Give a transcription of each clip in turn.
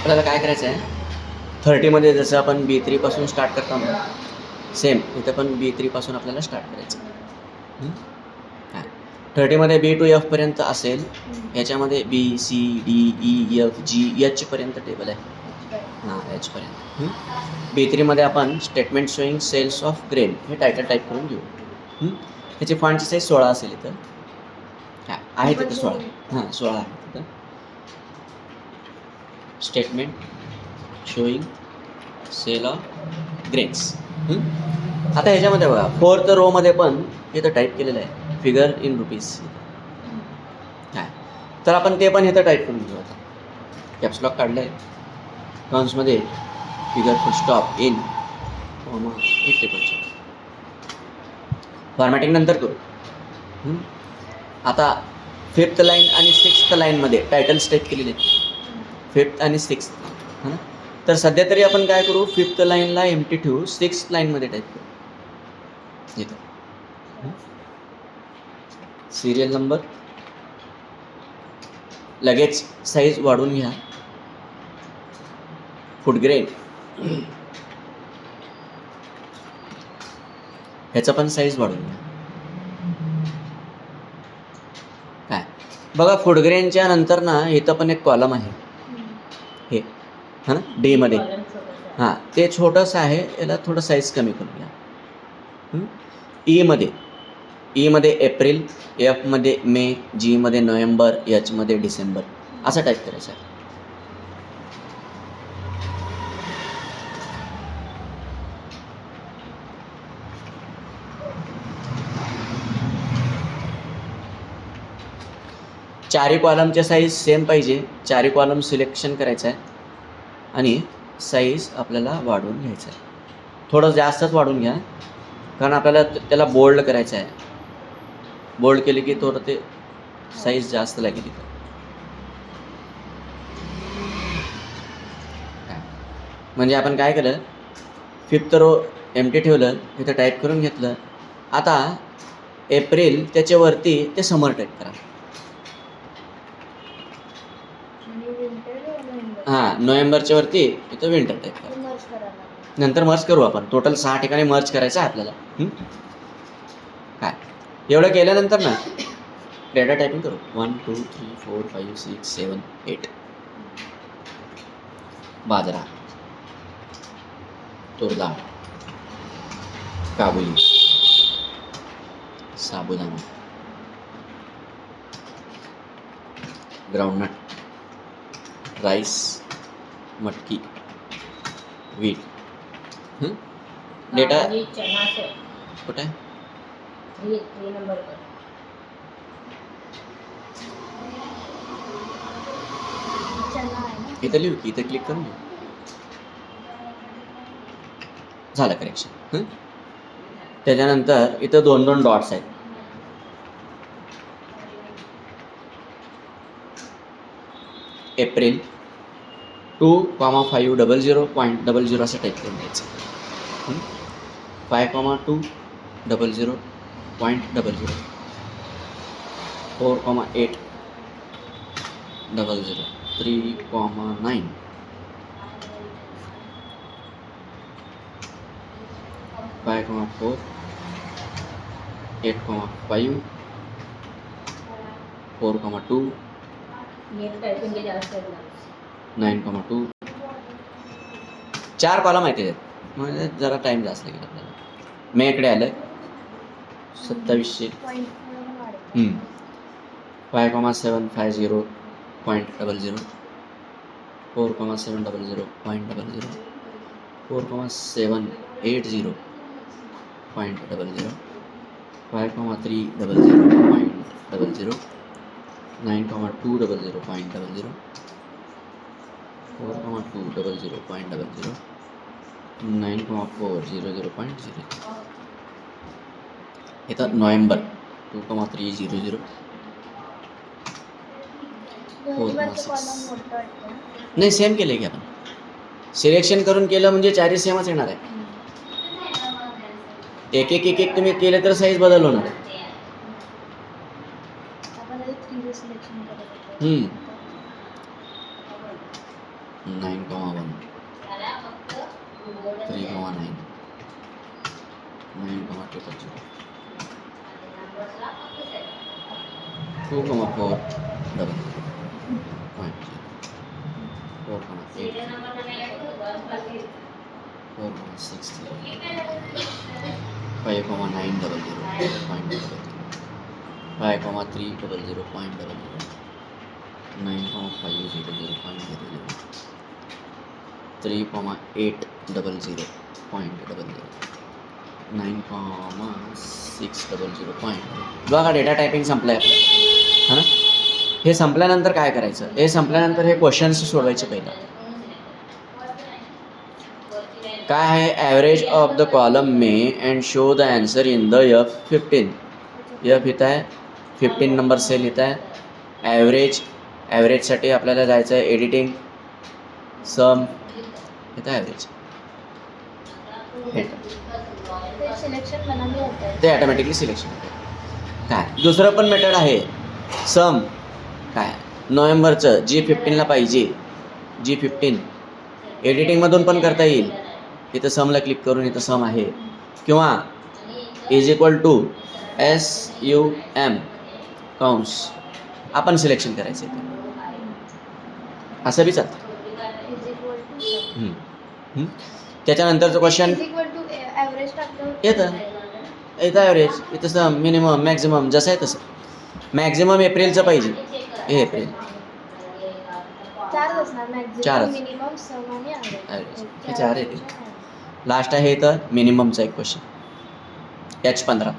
आपल्याला काय करायचं आहे 30मध्ये जसं आपण B3 पासून स्टार्ट करतो ना सेम इथं पण B3 पासून आपल्याला स्टार्ट करायचं. हां 30मध्ये B to F पर्यंत असेल. याच्यामध्ये B C D E F G H पर्यंत टेबल आहे. हां H पर्यंत. B3मध्ये आपण statement showing sales of grain हे टायटल टाईप करून घेऊ. त्याची फॉन्टची साईज 16 असेल इथं. हां आहे तिथं 16. हां 16 आहे तिथं. Statement showing sale of grains. आता ह्याच्यामध्ये बघा 4th रोमध्ये पण इथं टाईप केलेलं आहे फिगर इन रुपीज. हां तर आपण ते पण इथं टाईप करून घेऊ. आता कॅप्सलॉक काढलं आहे कॉन्समध्ये फिगर फुल स्टॉप इन एक टेबलचं फॉर्मॅटिंग नंतर करू. आता 5th लाईन आणि 6th लाईनमध्ये टायटल्स टाईप केलेले आहेत 5th आणि 6th. हां तर सध्या तरी आपण काय करू 5th लाईनला एम्प्टी ठेवू 6th लाईनमध्ये टाईप करू. इथं सिरियल नंबर लगेच साईज वाढवून घ्या. फूडग्रेन ह्याचं पण साईज वाढवून घ्या. काय बघा फूडग्रेनच्या नंतर ना इथं पण एक कॉलम आहे हे हां ना डेमध्ये. हां ते छोटंसं आहे याला थोडं साईज कमी करून घ्या. ईमध्ये एप्रिल एफमध्ये मे जीमध्ये नोव्हेंबर एचमध्ये डिसेंबर असं टाईप करायचं आहे. चारी कॉलमचे साईज सेम पाहिजे. चारी कॉलम सिलेक्शन करायचं आहे आणि साईज आपल्याला वाढवून घ्यायचं आहे. थोडं जास्तच वाढवून घ्या कारण आपल्याला त्याला बोल्ड करायचं आहे. बोल्ड केले की थोडं ते साईज जास्त लागेल तिथं. म्हणजे आपण काय केलं 5th रो एम्प्टी ठेवलं इथं टाईप करून घेतलं. आता एप्रिल त्याच्यावरती ते समर टाईप करा. हां नोव्हेंबरच्या वरती इथं विंटर टाईप करा. नंतर मर्ज करू आपण. टोटल 6 ठिकाणी मर्ज करायचं आहे आपल्याला. काय एवढं केल्यानंतर ना डेटा टायपिंग करू 1 2 3 4 5 6 7 8. बाजरा तूर डाळ काबुली साबुदाणा ग्राउंडनट राईस मटकी वीट. डेटा कुठे आहे इथं लिहू की इथं क्लिक करून घेऊ. झालं करेक्शन. त्याच्यानंतर इथं 2 डॉट्स आहेत. एप्रिल 2,500.00 असं टाईप करून द्यायचं. 5,200.00 4,800 3,9 5,4 8,5 4,2 9,2 4 कॉलम आहेत त्याच्यात म्हणजे जरा टाईम जास्त लागेल आपल्याला. मेकडे आलं 2700 5,750.00 4,700.00 4,780.00 5,300.00 9,200.00 4,200.00 9,400.00 इथं नोव्हेंबर 2,300 4,6 नाही सेम केलं की आपण सिलेक्शन करून केलं म्हणजे चारी सेमच येणार आहे. एक एक तुम्ही केलं तर साईज बदल होणार आहे. नाही 9,1 3,9 9,000 2,4 double 4,8 4,6 5,900 5,300 9,500 3,800 9,600 बघा डेटा टायपिंग संपलं आहे आपलं, ना. हे संपल्यानंतर काय करायचं, हे संपल्यानंतर हे क्वेश्चन्स सोडवायचे पहिला. काय आहे, average of the column may and show the answer in the F15. F इथं आहे, 15 नंबर सेल इथं आहे. ॲव्हरेजसाठी आपल्याला जायचं आहे एडिटिंग, सम, इथं ॲव्हरेज, ते ॲटोमॅटिकली सिलेक्शन. काय दुसरं पण मेथड आहे, सम. काय नोव्हेंबरचं G15ला पाहिजे, G15 एडिटिंगमधून पण करता येईल. इथं समला क्लिक करून इथं सम आहे, किंवा = SUM कंस आपण सिलेक्शन करायचं आहे, असं बी चालतं. त्याच्यानंतरचं क्वेश्चन येतं ॲव्हरेज, इथं सम, मिनिमम, मॅक्झिमम, जसं आहे तसं. मॅक्झिमम एप्रिलचं पाहिजे, हे एप्रिल 4 हे 4 येतील. लास्ट आहे इथं मिनिममचा एक question, H15.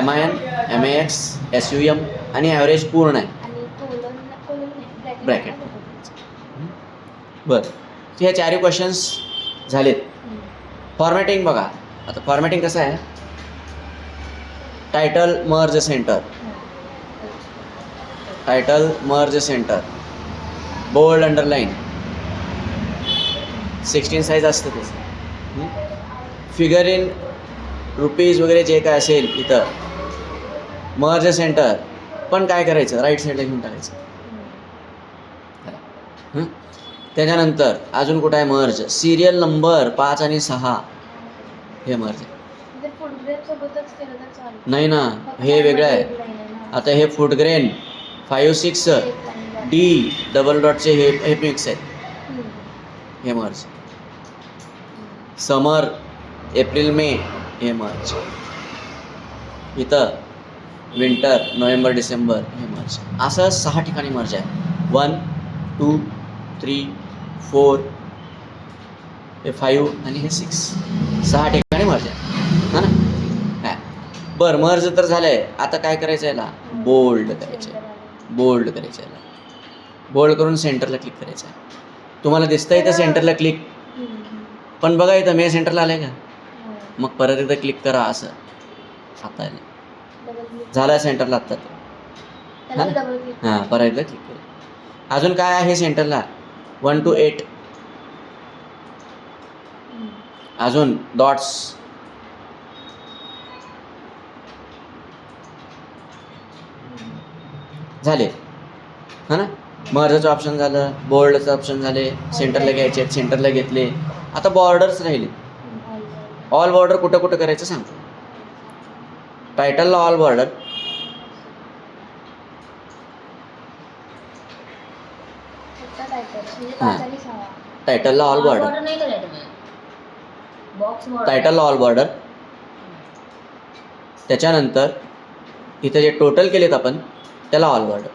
MIN, MAX, SUM आणि ॲव्हरेज पूर्ण आहे, ब्रॅकेट. बरं, हे 4 क्वेश्चन्स झालेत. फॉर्मॅटिंग बघा, आता फॉर्मॅटिंग कसं आहे, title merge centre, title merge centre, bold underline, 16 size असतं त्याचं. फिगर इन रुपीज वगैरे जे काय असेल इथं मर्ज सेंटर, पण काय करायचं, राईट साईडला घेऊन टाकायचं. त्याच्यानंतर अजून कुठं आहे मर्ज, सिरियल नंबर 5 आणि 6 हे मर्ज नाही ना, हे वेगळं आहे. आता हे फूडग्रेन 5, 6 D डबल डॉटचे हे मिक्स आहेत, हे मर्ज. समर एप्रिल मे हे मर्ज. इथं विंटर नोव्हेंबर डिसेंबर हे मर्ज. असं 6 ठिकाणी मर्ज आहे. 1, 2, 3, 4 हे 5 आणि हे 6, 6 ठिकाणी मर्ज आहे, हा ना. काय बरं, मर्ज तर झालं आहे. आता काय करायचं याला, बोल्ड करायचं आहे. बोल्ड करायचं याला, बोल्ड करून सेंटरला क्लिक करायचं आहे. तुम्हाला दिसतं इथं सेंटरला क्लिक, पण बघा इथं मे सेंटरला आलं आहे का, मग परत एकदा क्लिक करा, असं आता झालं सेंटरला. आत्ता हां, परत एकदा क्लिक करा. अजून काय आहे सेंटरला, 1 to 8, अजून डॉट्स, झाले, हा ना. मर्जचं ऑप्शन झालं, बोल्डचं ऑप्शन झाले, सेंटरला घ्यायचे आहेत, सेंटरला घेतले. आता बॉर्डर्स राहिले. ऑल बॉर्डर कुठं कुठं करायचं सांगतो. टायटलला ऑल बॉर्डर, हां, टायटलला ऑल बॉर्डर, टायटलला ऑल बॉर्डर. त्याच्यानंतर इथं जे टोटल केलेत आपण त्याला all border.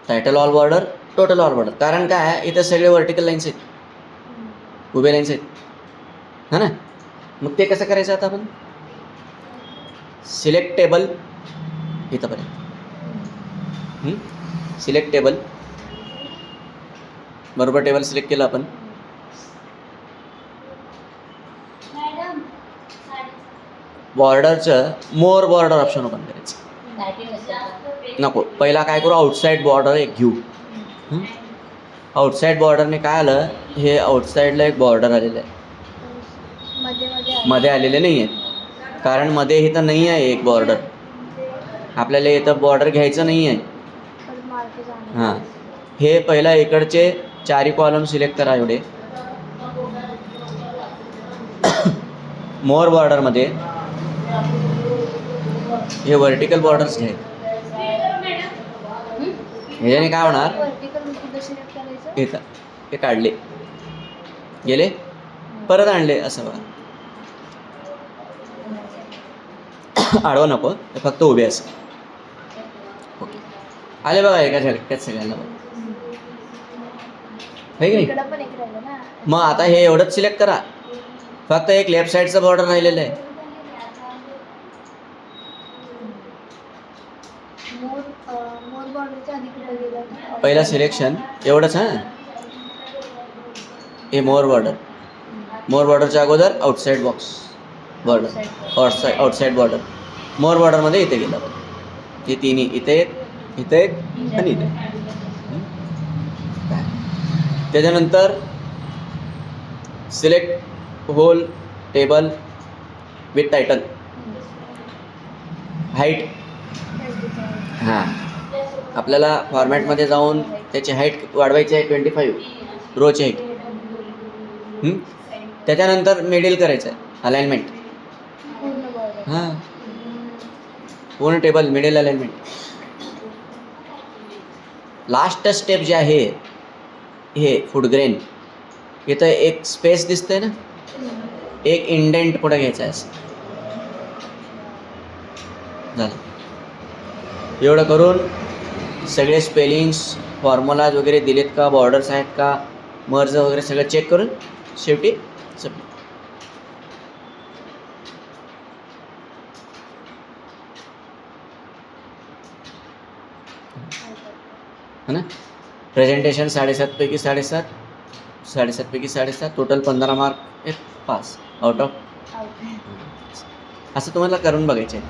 Title all border, total all border. कारण काय आहे, इथं सगळे व्हर्टिकल लाईन्स आहेत, उभे लाईन्स आहेत, हा ना. मग ते कसं करायचं, आता आपण सिलेक्ट टेबल इथंपर्यंत, सिलेक्ट टेबल, बरोबर टेबल सिलेक्ट केलं आपण. बॉर्डरचं मोर बॉर्डर ऑप्शन ओपन करायचं. नको, पहिला काय करू, आउटसाईड बॉर्डर एक घेऊ. आउटसाईड बॉर्डरने काय आलं, हे आउटसाईडला एक बॉर्डर आलेलं आहे, मध्ये आलेले नाही आहेत, कारण मध्ये इथं नाही आहे एक बॉर्डर. आपल्याला इथं बॉर्डर घ्यायचं नाही आहे. हां, हे पहिला इकडचे चारी कॉलम सिलेक्ट करा एवढे. मोर बॉर्डरमध्ये हे व्हर्टिकल बॉर्डर्स घ्यायचे. ह्याच्याने काय होणार, इथं हे काढले गेले परत आणले असं बघा. आडवं नको, ते फक्त उभे असं. ओके, आले बघा एका झटक्यात सगळ्यांना बघा, है की नाही. मग आता हे एवढंच सिलेक्ट करा, फक्त एक लेफ्ट साईडचं बॉर्डर राहिलेलं आहे. पहिला सिलेक्शन एवढंच. हां, हे मोर बॉर्डर, मोर बॉर्डरच्या अगोदर outside box border, outside border. मोर बॉर्डरमध्ये इथे गेलं बघा, हे तिन्ही इथे एक, इथे एक आणि इथे. त्याच्यानंतर select whole table with title, height. हां, आपल्याला फॉर्मॅटमध्ये जाऊन त्याची हाईट वाढवायची आहे 25 रोची हाईट. त्याच्यानंतर मिडिल करायचं आहे, अलाइनमेंट. हां, पूर्ण table middle alignment. Last step जे आहे हे फुटग्रेन, इथं एक स्पेस दिसतंय ना, एक इंडेंट पुढे घ्यायचं आहे असं. झालं. एवढं करून सगळे स्पेलिंग्स फॉर्म्युलाज वगैरे दिलेत का, बॉर्डर्स आहेत का, मर्ज वगैरे सगळं चेक करून शेवटी सबमिट. है ना. प्रेझेंटेशन 7.5 पैकी 7.5, 7.5 पैकी 7.5, टोटल 15 मार्क, एक पास आउट ऑफ. असं तुम्हाला करून बघायचं आहे.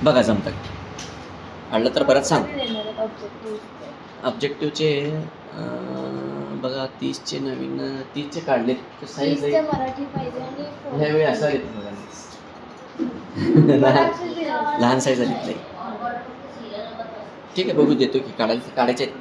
बघा जमतं आडलं तर परत सांग. ऑब्जेक्टिव्हचे बघा 30चे नवीन 30चे काढले साईज ह्यावेळी असा घेतो बघा. लहान साईज आली. ठीक आहे, बघू देतो की काढायचे आहेत.